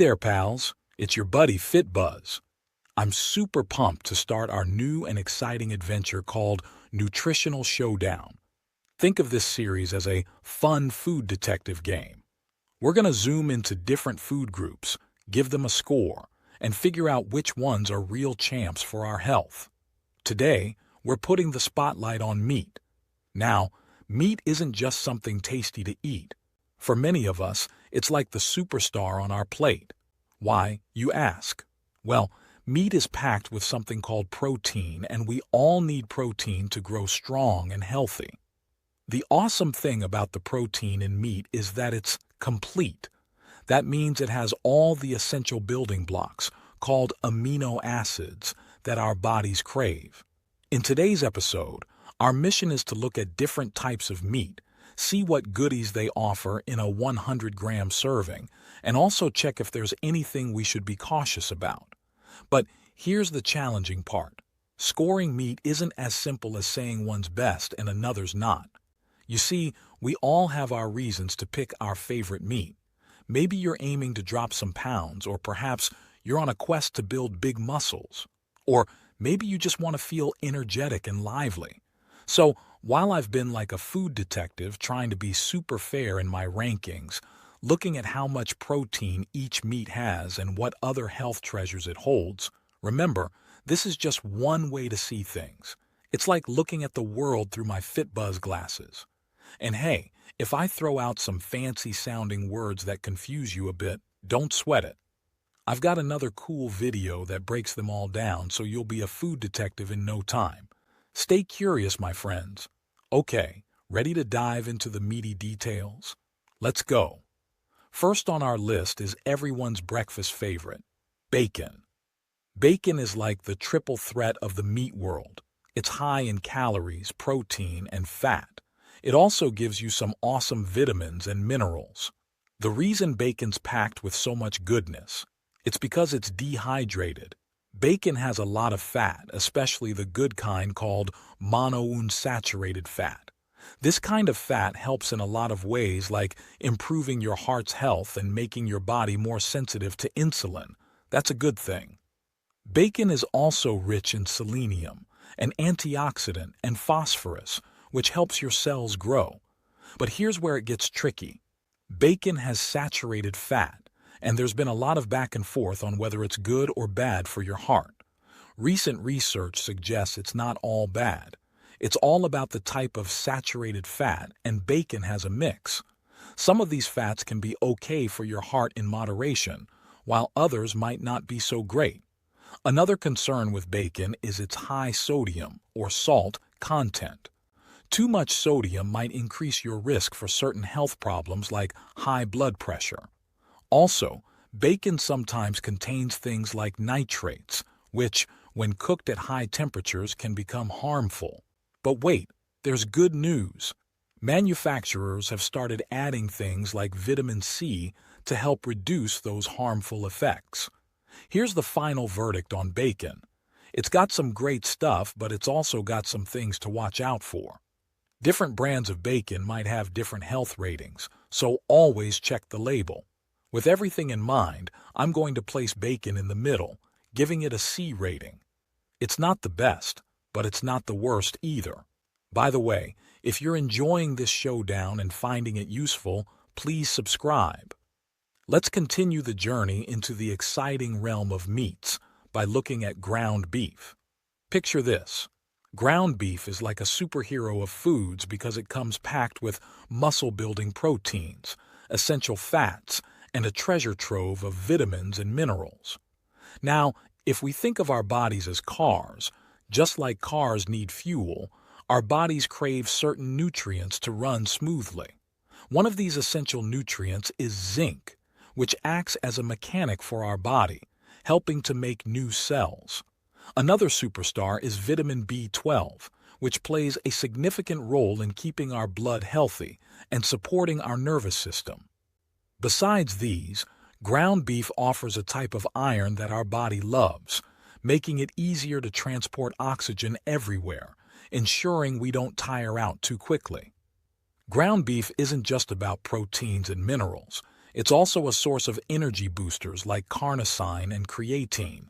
there, pals. It's your buddy FitBuzz. I'm super pumped to start our new and exciting adventure called Nutritional Showdown. Think of this series as a fun food detective game. We're going to zoom into different food groups, give them a score, and figure out which ones are real champs for our health. Today, we're putting the spotlight on meat. Now, meat isn't just something tasty to eat. For many of us, it's like the superstar on our plate. Why, you ask? Well, meat is packed with something called protein, and we all need protein to grow strong and healthy. The awesome thing about the protein in meat is that it's complete. That means it has all the essential building blocks, called amino acids, that our bodies crave. In today's episode, our mission is to look at different types of meat, see what goodies they offer in a 100-gram serving, and also check if there's anything we should be cautious about. But here's the challenging part. Scoring meat isn't as simple as saying one's best and another's not. You see, we all have our reasons to pick our favorite meat. Maybe you're aiming to drop some pounds, or perhaps you're on a quest to build big muscles. Or maybe you just want to feel energetic and lively. So, while I've been like a food detective trying to be super fair in my rankings, looking at how much protein each meat has and what other health treasures it holds, remember, this is just one way to see things. It's like looking at the world through my FitBuzz glasses. And hey, if I throw out some fancy-sounding words that confuse you a bit, don't sweat it. I've got another cool video that breaks them all down, so you'll be a food detective in no time. Stay curious, my friends. Okay, ready to dive into the meaty details? Let's go. First on our list is everyone's breakfast favorite, bacon. Bacon is like the triple threat of the meat world. It's high in calories, protein, and fat. It also gives you some awesome vitamins and minerals. The reason bacon's packed with so much goodness, it's because it's dehydrated. Bacon has a lot of fat, especially the good kind called monounsaturated fat. This kind of fat helps in a lot of ways, like improving your heart's health and making your body more sensitive to insulin. That's a good thing. Bacon is also rich in selenium, an antioxidant, and phosphorus, which helps your cells grow. But here's where it gets tricky. Bacon has saturated fat, and there's been a lot of back and forth on whether it's good or bad for your heart. Recent research suggests it's not all bad. It's all about the type of saturated fat, and bacon has a mix. Some of these fats can be okay for your heart in moderation, while others might not be so great. Another concern with bacon is its high sodium, or salt, content. Too much sodium might increase your risk for certain health problems like high blood pressure. Also, bacon sometimes contains things like nitrates, which, when cooked at high temperatures, can become harmful. But wait, there's good news. Manufacturers have started adding things like vitamin C to help reduce those harmful effects. Here's the final verdict on bacon. It's got some great stuff, but it's also got some things to watch out for. Different brands of bacon might have different health ratings, so always check the label. With everything in mind, I'm going to place bacon in the middle, giving it a C rating. It's not the best, but it's not the worst either. By the way, if you're enjoying this showdown and finding it useful, please subscribe. Let's continue the journey into the exciting realm of meats by looking at ground beef. Picture this. Ground beef is like a superhero of foods because it comes packed with muscle-building proteins, essential fats, and a treasure trove of vitamins and minerals. Now, if we think of our bodies as cars, just like cars need fuel, our bodies crave certain nutrients to run smoothly. One of these essential nutrients is zinc, which acts as a mechanic for our body, helping to make new cells. Another superstar is vitamin B12, which plays a significant role in keeping our blood healthy and supporting our nervous system. Besides these, ground beef offers a type of iron that our body loves, making it easier to transport oxygen everywhere, ensuring we don't tire out too quickly. Ground beef isn't just about proteins and minerals. It's also a source of energy boosters like carnosine and creatine.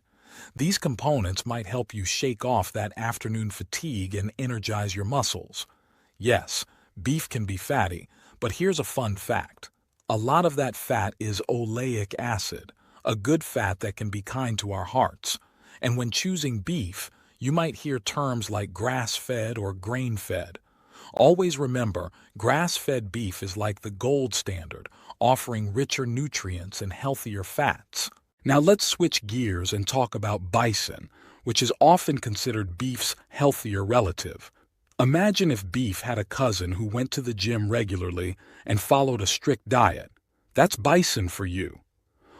These components might help you shake off that afternoon fatigue and energize your muscles. Yes, beef can be fatty, but here's a fun fact. A lot of that fat is oleic acid, a good fat that can be kind to our hearts. And when choosing beef, you might hear terms like grass-fed or grain-fed. Always remember, grass-fed beef is like the gold standard, offering richer nutrients and healthier fats. Now let's switch gears and talk about bison, which is often considered beef's healthier relative. Imagine if beef had a cousin who went to the gym regularly and followed a strict diet. That's bison for you.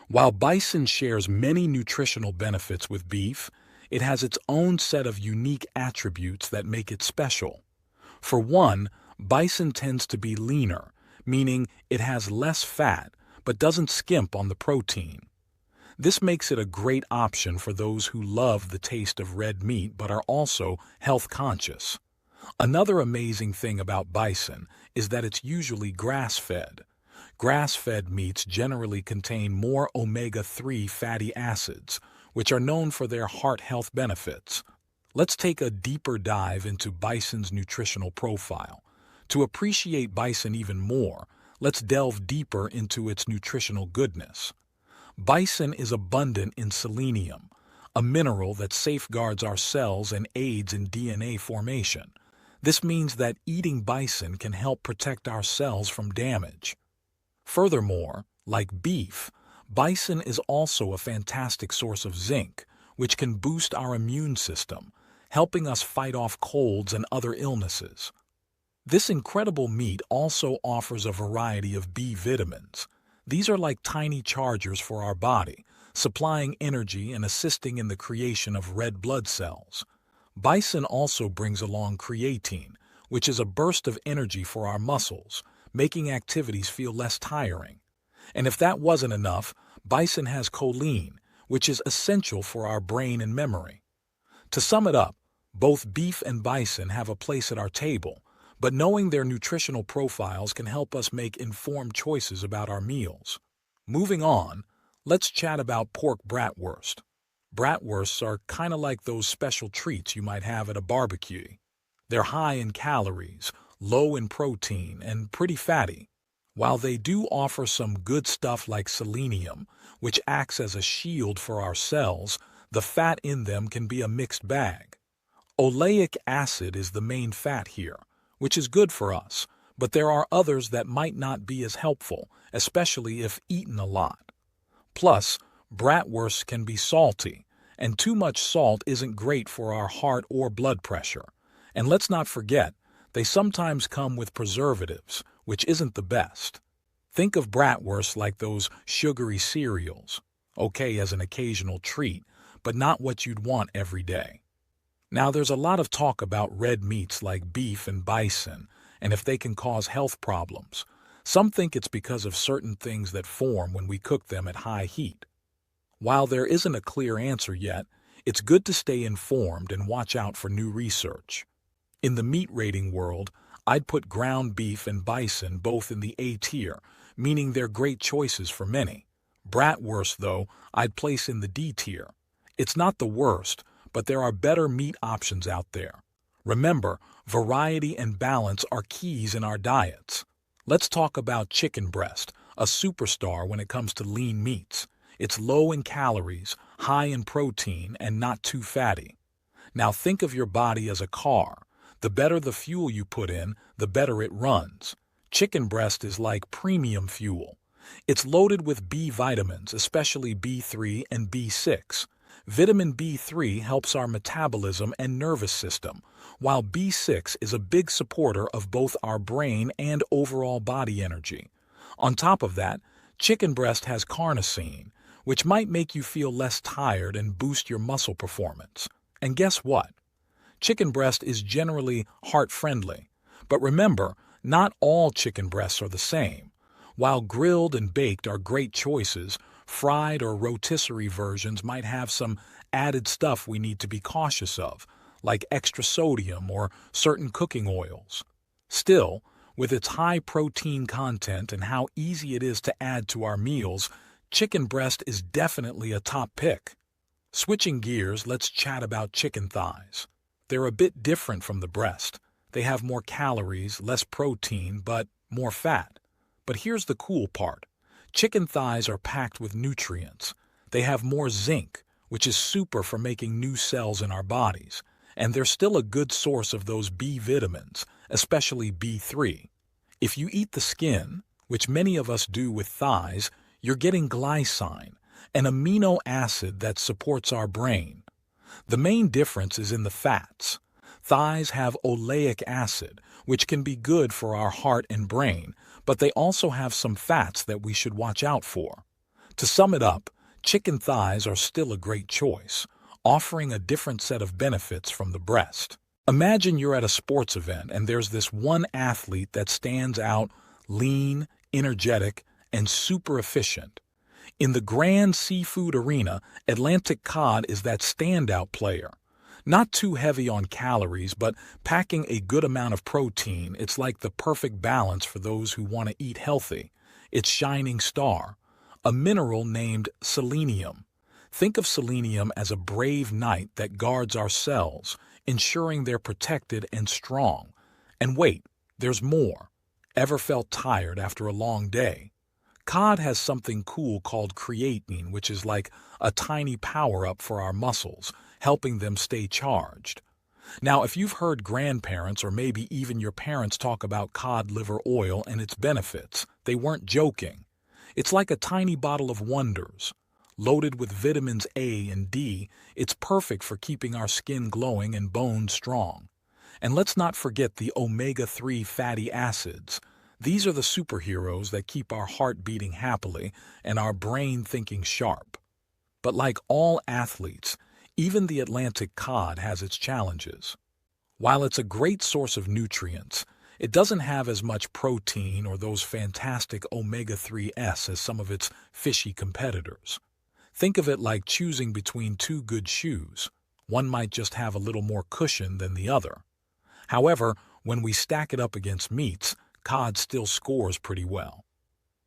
While bison shares many nutritional benefits with beef, it has its own set of unique attributes that make it special. For one, bison tends to be leaner, meaning it has less fat but doesn't skimp on the protein. This makes it a great option for those who love the taste of red meat but are also health conscious. Another amazing thing about bison is that it's usually grass-fed. Grass-fed meats generally contain more omega-3 fatty acids, which are known for their heart health benefits. Let's take a deeper dive into bison's nutritional profile. To appreciate bison even more, let's delve deeper into its nutritional goodness. Bison is abundant in selenium, a mineral that safeguards our cells and aids in DNA formation. This means that eating bison can help protect our cells from damage. Furthermore, like beef, bison is also a fantastic source of zinc, which can boost our immune system, helping us fight off colds and other illnesses. This incredible meat also offers a variety of B vitamins. These are like tiny chargers for our body, supplying energy and assisting in the creation of red blood cells. Bison also brings along creatine, which is a burst of energy for our muscles, making activities feel less tiring. And if that wasn't enough, bison has choline, which is essential for our brain and memory. To sum it up, both beef and bison have a place at our table, but knowing their nutritional profiles can help us make informed choices about our meals. Moving on, let's chat about pork bratwurst. Bratwursts are kind of like those special treats you might have at a barbecue. They're high in calories, low in protein, and pretty fatty. While they do offer some good stuff like selenium, which acts as a shield for our cells, the fat in them can be a mixed bag. Oleic acid is the main fat here, which is good for us, but there are others that might not be as helpful, especially if eaten a lot. Plus, bratwursts can be salty, and too much salt isn't great for our heart or blood pressure. And let's not forget, they sometimes come with preservatives, which isn't the best. Think of bratwursts like those sugary cereals, okay as an occasional treat, but not what you'd want every day. Now, there's a lot of talk about red meats like beef and bison, and if they can cause health problems. Some think it's because of certain things that form when we cook them at high heat. While there isn't a clear answer yet, it's good to stay informed and watch out for new research. In the meat rating world, I'd put ground beef and bison both in the A tier, meaning they're great choices for many. Bratwurst, though, I'd place in the D tier. It's not the worst, but there are better meat options out there. Remember, variety and balance are keys in our diets. Let's talk about chicken breast, a superstar when it comes to lean meats. It's low in calories, high in protein, and not too fatty. Now think of your body as a car. The better the fuel you put in, the better it runs. Chicken breast is like premium fuel. It's loaded with B vitamins, especially B3 and B6. Vitamin B3 helps our metabolism and nervous system, while B6 is a big supporter of both our brain and overall body energy. On top of that, chicken breast has carnosine, which might make you feel less tired and boost your muscle performance. And guess what? Chicken breast is generally heart-friendly. But remember, not all chicken breasts are the same. While grilled and baked are great choices, fried or rotisserie versions might have some added stuff we need to be cautious of, like extra sodium or certain cooking oils. Still, With its high protein content and how easy it is to add to our meals, chicken breast is definitely a top pick. Switching gears, let's chat about chicken thighs. They're a bit different from the breast. They have more calories, less protein, but more fat. But here's the cool part. Chicken thighs are packed with nutrients. They have more zinc, which is super for making new cells in our bodies. And they're still a good source of those B vitamins, especially B3. If you eat the skin, which many of us do with thighs, you're getting glycine, an amino acid that supports our brain. The main difference is in the fats. Thighs have oleic acid, which can be good for our heart and brain, but they also have some fats that we should watch out for. To sum it up, chicken thighs are still a great choice, offering a different set of benefits from the breast. Imagine you're at a sports event and there's this one athlete that stands out lean, energetic, and super efficient. In the grand seafood arena, Atlantic cod is that standout player. Not too heavy on calories, but packing a good amount of protein. It's like the perfect balance for those who want to eat healthy. Its shining star, a mineral named selenium. Think of selenium as a brave knight that guards our cells, ensuring they're protected and strong. And wait, there's more. Ever felt tired after a long day? Cod has something cool called creatine, which is like a tiny power-up for our muscles, helping them stay charged. Now, if you've heard grandparents or maybe even your parents talk about cod liver oil and its benefits, they weren't joking. It's like a tiny bottle of wonders. Loaded with vitamins A and D, it's perfect for keeping our skin glowing and bones strong. And let's not forget the omega-3 fatty acids. These are the superheroes that keep our heart beating happily and our brain thinking sharp. But like all athletes, even the Atlantic cod has its challenges. While it's a great source of nutrients, it doesn't have as much protein or those fantastic omega-3s as some of its fishy competitors. Think of it like choosing between two good shoes. One might just have a little more cushion than the other. However, when we stack it up against meats, cod still scores pretty well.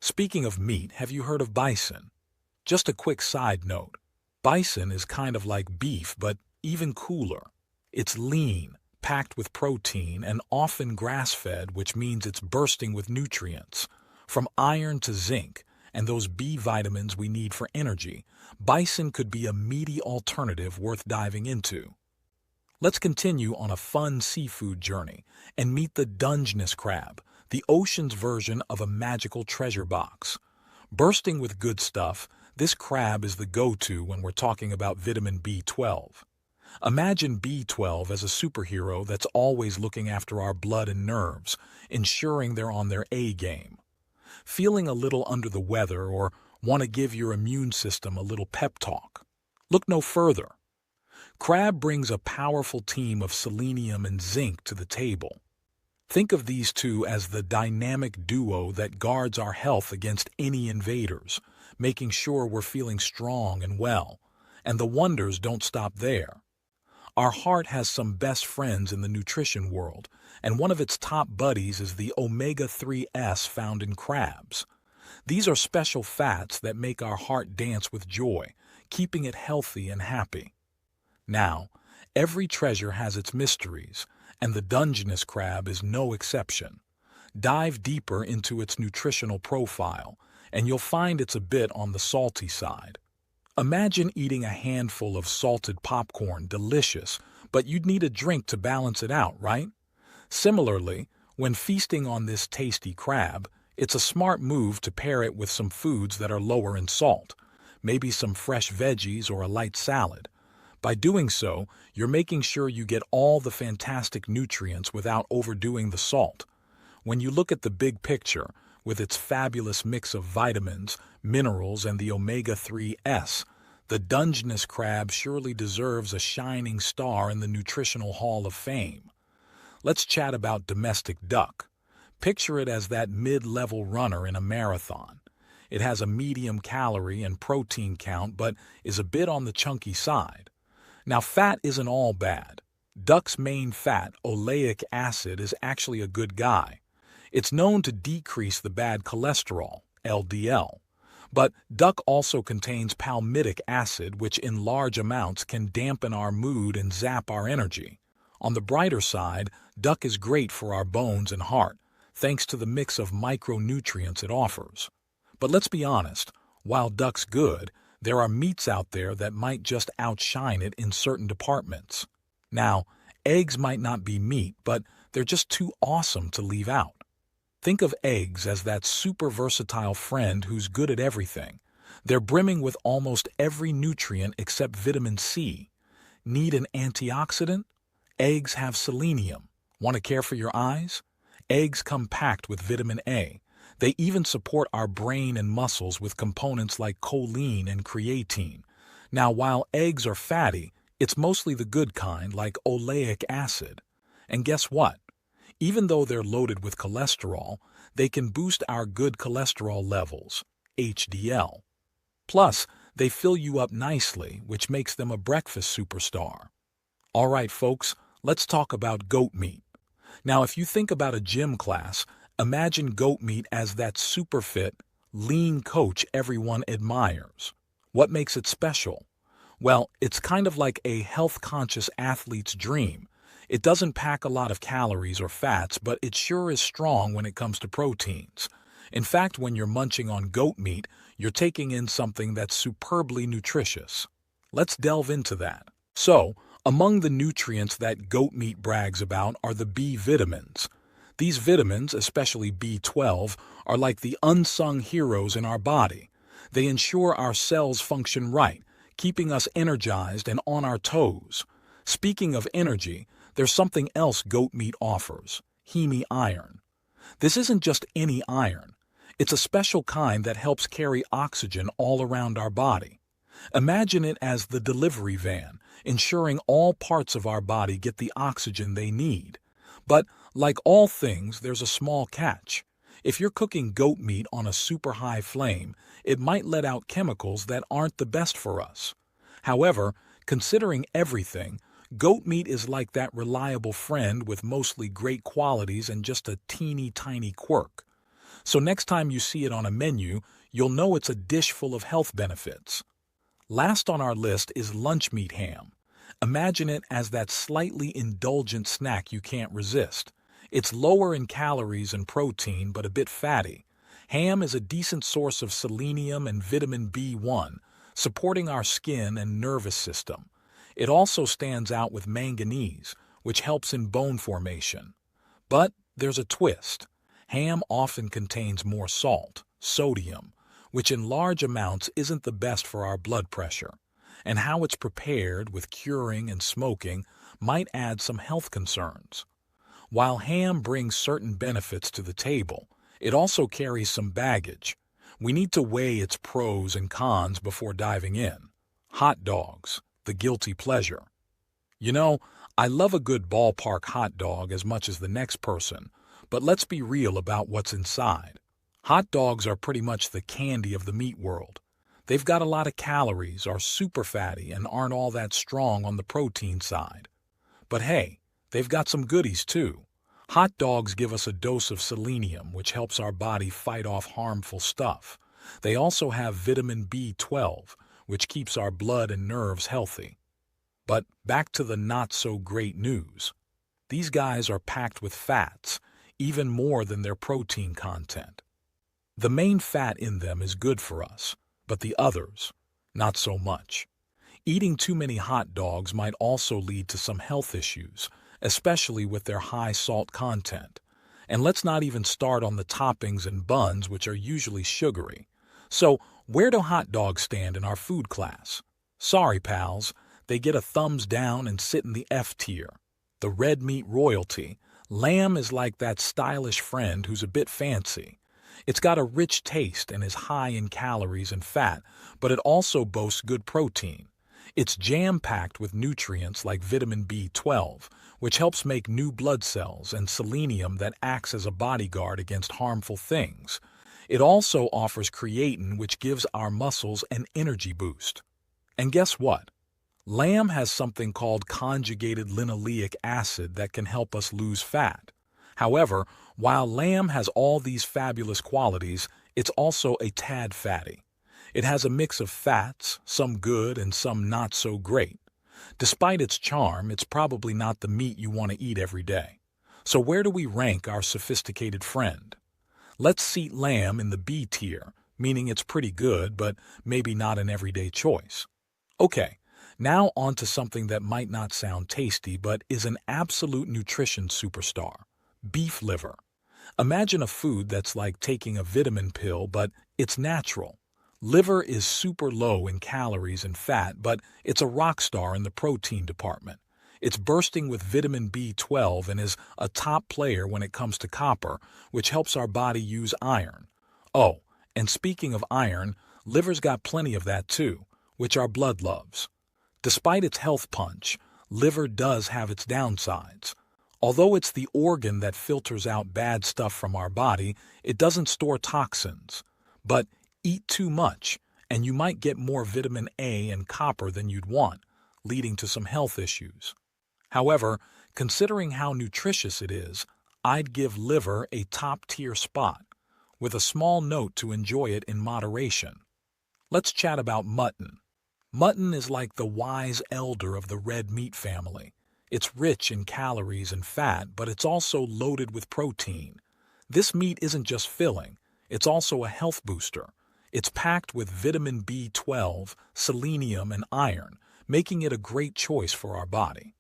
Speaking of meat, have you heard of bison? Just a quick side note. Bison is kind of like beef, but even cooler. It's lean, packed with protein, and often grass-fed, which means it's bursting with nutrients. From iron to zinc, and those B vitamins we need for energy, bison could be a meaty alternative worth diving into. Let's continue on a fun seafood journey and meet the Dungeness crab, the ocean's version of a magical treasure box. Bursting with good stuff, this crab is the go-to when we're talking about vitamin B12. Imagine B12 as a superhero that's always looking after our blood and nerves, ensuring they're on their A game. Feeling a little under the weather or want to give your immune system a little pep talk? Look no further. Crab brings a powerful team of selenium and zinc to the table. Think of these two as the dynamic duo that guards our health against any invaders, making sure we're feeling strong and well. And the wonders don't stop there. Our heart has some best friends in the nutrition world, and one of its top buddies is the omega-3s found in crabs. These are special fats that make our heart dance with joy, keeping it healthy and happy. Now, every treasure has its mysteries, and the Dungeness crab is no exception. Dive deeper into its nutritional profile, and you'll find it's a bit on the salty side. Imagine eating a handful of salted popcorn, delicious, but you'd need a drink to balance it out, right? Similarly, when feasting on this tasty crab, it's a smart move to pair it with some foods that are lower in salt, maybe some fresh veggies or a light salad. By doing so, you're making sure you get all the fantastic nutrients without overdoing the salt. When you look at the big picture, with its fabulous mix of vitamins, minerals, and the omega-3s, the Dungeness crab surely deserves a shining star in the Nutritional Hall of Fame. Let's chat about domestic duck. Picture it as that mid-level runner in a marathon. It has a medium calorie and protein count, but is a bit on the chunky side. Now, fat isn't all bad. Duck's main fat, oleic acid, is actually a good guy. It's known to decrease the bad cholesterol, LDL. But duck also contains palmitic acid, which in large amounts can dampen our mood and zap our energy. On the brighter side, duck is great for our bones and heart, thanks to the mix of micronutrients it offers. But let's be honest, while duck's good, there are meats out there that might just outshine it in certain departments. Now, eggs might not be meat, but they're just too awesome to leave out. Think of eggs as that super versatile friend who's good at everything. They're brimming with almost every nutrient except vitamin C. Need an antioxidant? Eggs have selenium. Want to care for your eyes? Eggs come packed with vitamin A. They even support our brain and muscles with components like choline and creatine. Now, while eggs are fatty, it's mostly the good kind, like oleic acid. And guess what? Even though they're loaded with cholesterol, they can boost our good cholesterol levels, HDL. Plus, they fill you up nicely, which makes them a breakfast superstar. All right, folks, let's talk about goat meat. Now, if you think about a gym class, imagine goat meat as that super fit, lean coach everyone admires. What makes it special? Well, it's kind of like a health-conscious athlete's dream. It doesn't pack a lot of calories or fats, but it sure is strong when it comes to proteins. In fact, when you're munching on goat meat, you're taking in something that's superbly nutritious. Let's delve into that. So, among the nutrients that goat meat brags about are the B vitamins. These vitamins, especially B12, are like the unsung heroes in our body. They ensure our cells function right, keeping us energized and on our toes. Speaking of energy, there's something else goat meat offers: heme iron. This isn't just any iron. It's a special kind that helps carry oxygen all around our body. Imagine it as the delivery van, ensuring all parts of our body get the oxygen they need. But like all things, there's a small catch. If you're cooking goat meat on a super high flame, it might let out chemicals that aren't the best for us. However, considering everything, goat meat is like that reliable friend with mostly great qualities and just a teeny tiny quirk. So next time you see it on a menu, you'll know it's a dish full of health benefits. Last on our list is lunch meat ham. Imagine it as that slightly indulgent snack you can't resist. It's lower in calories and protein, but a bit fatty. Ham is a decent source of selenium and vitamin B1, supporting our skin and nervous system. It also stands out with manganese, which helps in bone formation. But there's a twist. Ham often contains more salt, sodium, which in large amounts isn't the best for our blood pressure. And how it's prepared with curing and smoking might add some health concerns. While ham brings certain benefits to the table, it also carries some baggage. We need to weigh its pros and cons before diving in. Hot dogs, the guilty pleasure. You know, I love a good ballpark hot dog as much as the next person, but let's be real about what's inside. Hot dogs are pretty much the candy of the meat world. They've got a lot of calories, are super fatty, and aren't all that strong on the protein side. But hey, they've got some goodies too. Hot dogs give us a dose of selenium, which helps our body fight off harmful stuff. They also have vitamin B12, which keeps our blood and nerves healthy. But back to the not-so-great news. These guys are packed with fats, even more than their protein content. The main fat in them is good for us, but the others, not so much. Eating too many hot dogs might also lead to some health issues, especially with their high salt content. And let's not even start on the toppings and buns, which are usually sugary. So, where do hot dogs stand in our food class? Sorry, pals, they get a thumbs down and sit in the F tier. The red meat royalty. Lamb is like that stylish friend who's a bit fancy. It's got a rich taste and is high in calories and fat, but it also boasts good protein. It's jam-packed with nutrients like vitamin B12, which helps make new blood cells, and selenium that acts as a bodyguard against harmful things. It also offers creatine, which gives our muscles an energy boost. And guess what? Lamb has something called conjugated linoleic acid that can help us lose fat. However, while lamb has all these fabulous qualities, it's also a tad fatty. It has a mix of fats, some good and some not so great. Despite its charm, it's probably not the meat you want to eat every day. So where do we rank our sophisticated friend? Let's seat lamb in the B tier, meaning it's pretty good, but maybe not an everyday choice. Okay, now on to something that might not sound tasty, but is an absolute nutrition superstar: beef liver. Imagine a food that's like taking a vitamin pill, but it's natural. Liver is super low in calories and fat, but it's a rock star in the protein department. It's bursting with vitamin B12 and is a top player when it comes to copper, which helps our body use iron. Oh, and speaking of iron, liver's got plenty of that too, which our blood loves. Despite its health punch, liver does have its downsides. Although it's the organ that filters out bad stuff from our body, it doesn't store toxins. But eat too much, and you might get more vitamin A and copper than you'd want, leading to some health issues. However, considering how nutritious it is, I'd give liver a top-tier spot, with a small note to enjoy it in moderation. Let's chat about mutton. Mutton is like the wise elder of the red meat family. It's rich in calories and fat, but it's also loaded with protein. This meat isn't just filling, it's also a health booster. It's packed with vitamin B12, selenium, and iron, making it a great choice for our body.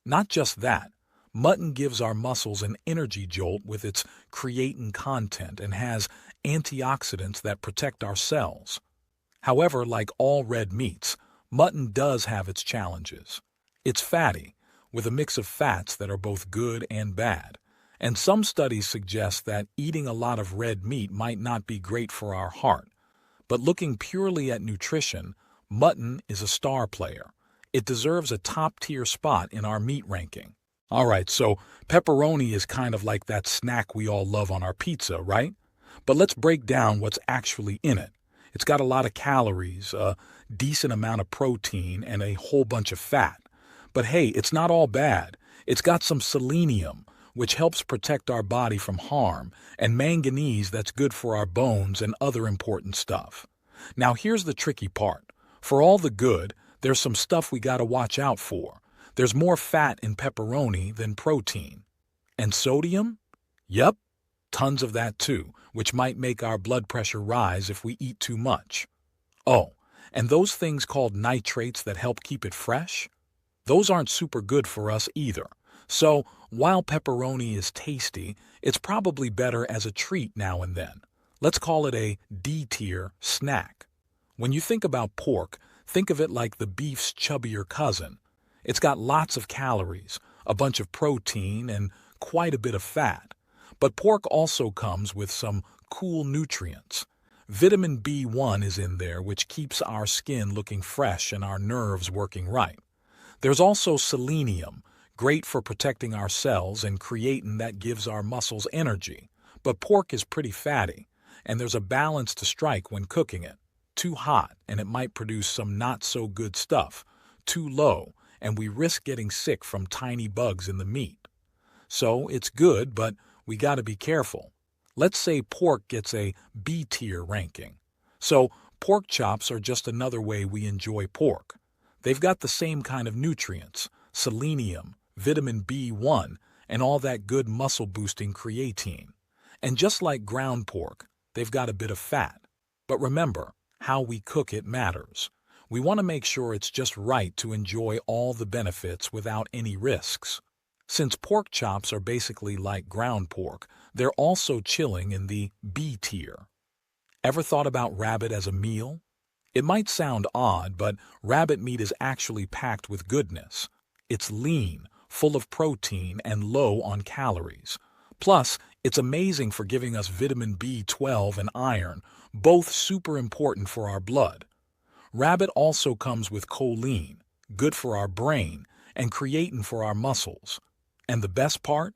Not just that, mutton gives our muscles an energy jolt with its creatine content and has antioxidants that protect our cells. However, like all red meats, mutton does have its challenges. It's fatty, with a mix of fats that are both good and bad. And some studies suggest that eating a lot of red meat might not be great for our heart. But looking purely at nutrition, mutton is a star player. It deserves a top-tier spot in our meat ranking. Alright, so pepperoni is kind of like that snack we all love on our pizza, right? But let's break down what's actually in it. It's got a lot of calories, a decent amount of protein, and a whole bunch of fat. But hey, it's not all bad. It's got some selenium, which helps protect our body from harm, and manganese that's good for our bones and other important stuff. Now here's the tricky part. For all the good, there's some stuff we gotta watch out for. There's more fat in pepperoni than protein. And sodium? Yep, tons of that too, which might make our blood pressure rise if we eat too much. Oh, and those things called nitrates that help keep it fresh? Those aren't super good for us either. So, while pepperoni is tasty, it's probably better as a treat now and then. Let's call it a D-tier snack. When you think about pork, think of it like the beef's chubbier cousin. It's got lots of calories, a bunch of protein, and quite a bit of fat. But pork also comes with some cool nutrients. Vitamin B1 is in there, which keeps our skin looking fresh and our nerves working right. There's also selenium, great for protecting our cells, and creatine that gives our muscles energy. But pork is pretty fatty, and there's a balance to strike when cooking it. Too hot, and it might produce some not-so-good stuff. Too low, and we risk getting sick from tiny bugs in the meat. So it's good, but we gotta be careful. Let's say pork gets a B-tier ranking. So pork chops are just another way we enjoy pork. They've got the same kind of nutrients, selenium, vitamin B1, and all that good muscle-boosting creatine. And just like ground pork, they've got a bit of fat. But remember, how we cook it matters. We want to make sure it's just right to enjoy all the benefits without any risks. Since pork chops are basically like ground pork, they're also chilling in the B tier. Ever thought about rabbit as a meal? It might sound odd, but rabbit meat is actually packed with goodness. It's lean, full of protein, and low on calories. Plus, it's amazing for giving us vitamin B12 and iron, both super important for our blood. Rabbit also comes with choline, good for our brain, and creatine for our muscles. And the best part?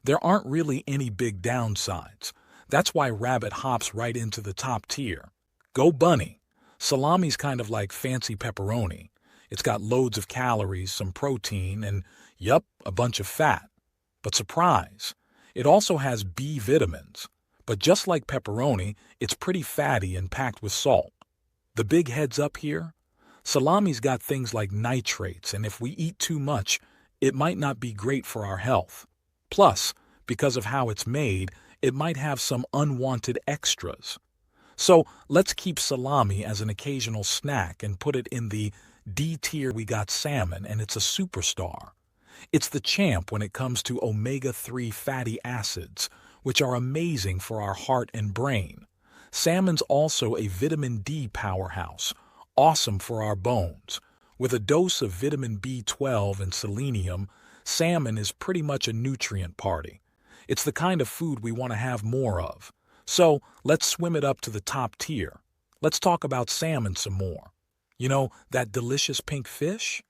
There aren't really any big downsides. That's why rabbit hops right into the top tier. Go bunny! Salami's kind of like fancy pepperoni. It's got loads of calories, some protein, and, yup, a bunch of fat. But surprise! It also has B vitamins, but just like pepperoni, it's pretty fatty and packed with salt. The big heads up here? Salami's got things like nitrates, and if we eat too much, it might not be great for our health. Plus, because of how it's made, it might have some unwanted extras. So let's keep salami as an occasional snack and put it in the D tier. We got salmon, and it's a superstar. It's the champ when it comes to omega-3 fatty acids, which are amazing for our heart and brain. Salmon's also a vitamin D powerhouse, awesome for our bones. With a dose of vitamin B12 and selenium, salmon is pretty much a nutrient party. It's the kind of food we want to have more of. So let's swim it up to the top tier. Let's talk about salmon some more. You know, that delicious pink fish?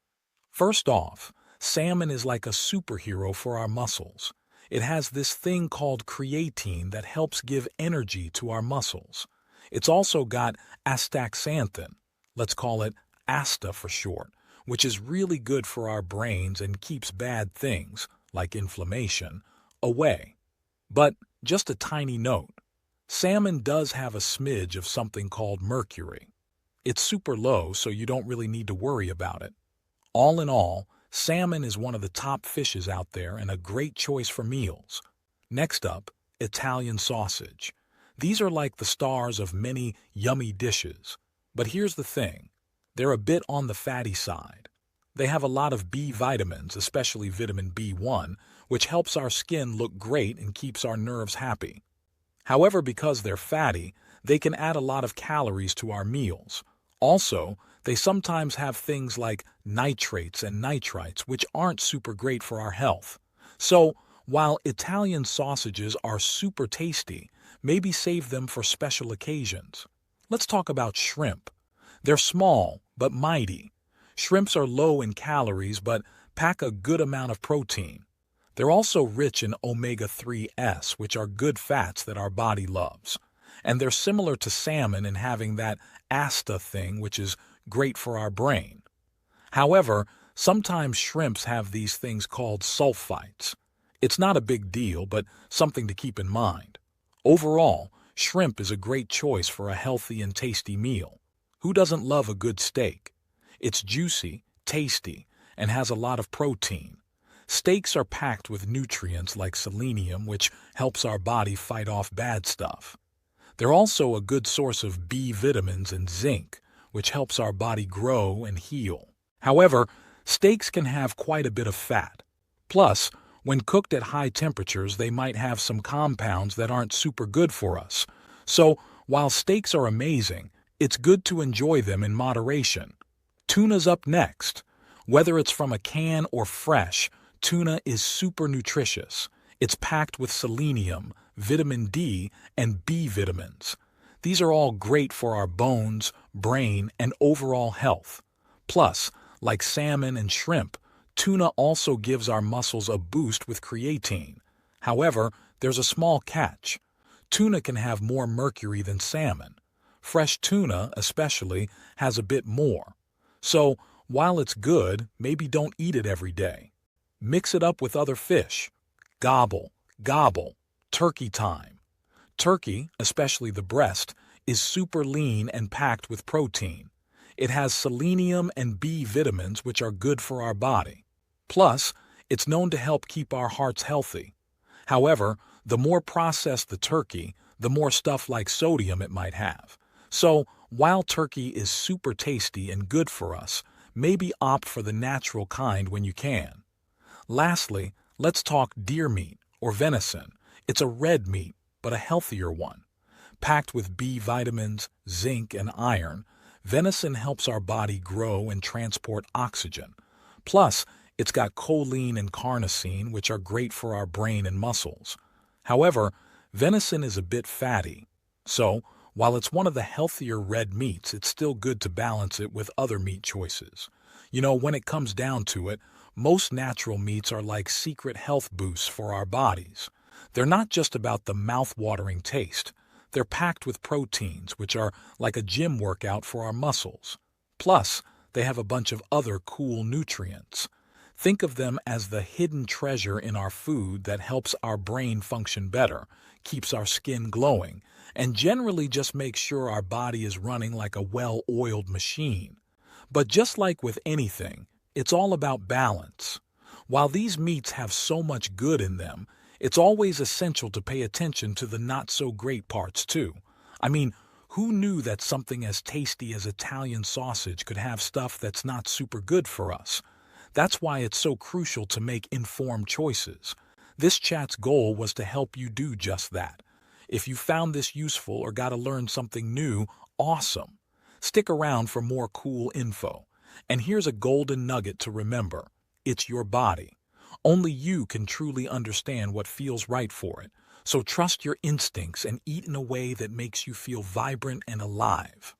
First off, salmon is like a superhero for our muscles. It has this thing called creatine that helps give energy to our muscles. It's also got astaxanthin, let's call it ASTA for short, which is really good for our brains and keeps bad things, like inflammation, away. But just a tiny note, salmon does have a smidge of something called mercury. It's super low, so you don't really need to worry about it. All in all, salmon is one of the top fishes out there and a great choice for meals. Next up, Italian sausage. These are like the stars of many yummy dishes. But here's the thing, they're a bit on the fatty side. They have a lot of B vitamins, especially vitamin B1, which helps our skin look great and keeps our nerves happy. However, because they're fatty, they can add a lot of calories to our meals. Also, they sometimes have things like nitrates and nitrites, which aren't super great for our health. So, while Italian sausages are super tasty, maybe save them for special occasions. Let's talk about shrimp. They're small, but mighty. Shrimps are low in calories, but pack a good amount of protein. They're also rich in omega-3s, which are good fats that our body loves. And they're similar to salmon in having that ASTA thing, which is great for our brain. However, sometimes shrimps have these things called sulfites. It's not a big deal, but something to keep in mind. Overall, shrimp is a great choice for a healthy and tasty meal. Who doesn't love a good steak? It's juicy, tasty, and has a lot of protein. Steaks are packed with nutrients like selenium, which helps our body fight off bad stuff. They're also a good source of B vitamins and zinc, which helps our body grow and heal. However, steaks can have quite a bit of fat. Plus, when cooked at high temperatures, they might have some compounds that aren't super good for us. So, while steaks are amazing, it's good to enjoy them in moderation. Tuna's up next. Whether it's from a can or fresh, tuna is super nutritious. It's packed with selenium, vitamin D, and B vitamins. These are all great for our bones, brain, and overall health. Plus, like salmon and shrimp, tuna also gives our muscles a boost with creatine. However, there's a small catch. Tuna can have more mercury than salmon. Fresh tuna, especially, has a bit more. So, while it's good, maybe don't eat it every day. Mix it up with other fish. Gobble, gobble, turkey time. Turkey, especially the breast, is super lean and packed with protein. It has selenium and B vitamins, which are good for our body. Plus, it's known to help keep our hearts healthy. However, the more processed the turkey, the more stuff like sodium it might have. So, while turkey is super tasty and good for us, maybe opt for the natural kind when you can. Lastly, let's talk deer meat, or venison. It's a red meat, but a healthier one. Packed with B vitamins, zinc, and iron, venison helps our body grow and transport oxygen. Plus, it's got choline and carnosine, which are great for our brain and muscles. However, venison is a bit fatty. So, while it's one of the healthier red meats, it's still good to balance it with other meat choices. You know, when it comes down to it, most natural meats are like secret health boosts for our bodies. They're not just about the mouth-watering taste. They're packed with proteins, which are like a gym workout for our muscles. Plus, they have a bunch of other cool nutrients. Think of them as the hidden treasure in our food that helps our brain function better, keeps our skin glowing, and generally just makes sure our body is running like a well-oiled machine. But just like with anything, it's all about balance. While these meats have so much good in them, it's always essential to pay attention to the not-so-great parts too. I mean, who knew that something as tasty as Italian sausage could have stuff that's not super good for us? That's why it's so crucial to make informed choices. This chat's goal was to help you do just that. If you found this useful or got to learn something new, awesome. Stick around for more cool info. And here's a golden nugget to remember. It's your body. Only you can truly understand what feels right for it. So trust your instincts and eat in a way that makes you feel vibrant and alive.